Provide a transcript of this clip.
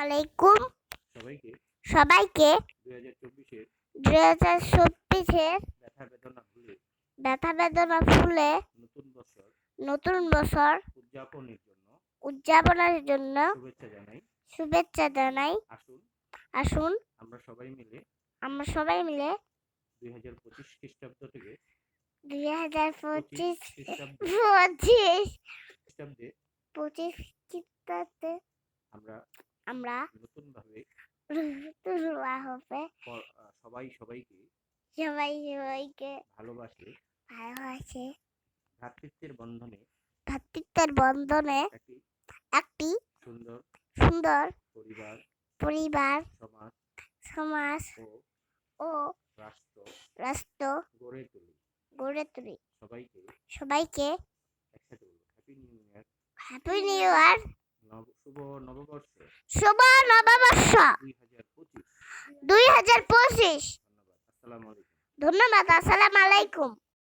আলাইকুম সবাইকে সবাইকে 2024-এর 2024-এর ব্যথা বেদনা ভুলে নতুন বছর উদযাপনের জন্য শুভেচ্ছা জানাই। আসুন আমরা সবাই মিলে 2025 খ্রিস্টাব্দ থেকে 2025 খ্রিস্টাব্দে আমরা নতুনভাবে সবাইকে ভালোবাসে ভ্রাতৃত্বের বন্ধনে একটি সুন্দর সুন্দর পরিবার, সমাজ ও ও রাষ্ট্র গড়ে তুলি। সবাইকে একসাথে বলবো, হ্যাপি নিউ ইয়ার, শুভ নববর্ষ শুভ নববর্ষ 2025। 2025। ধন্যবাদ। আসসালামু আলাইকুম। ধন্যবাদ। আসসালামু আলাইকুম।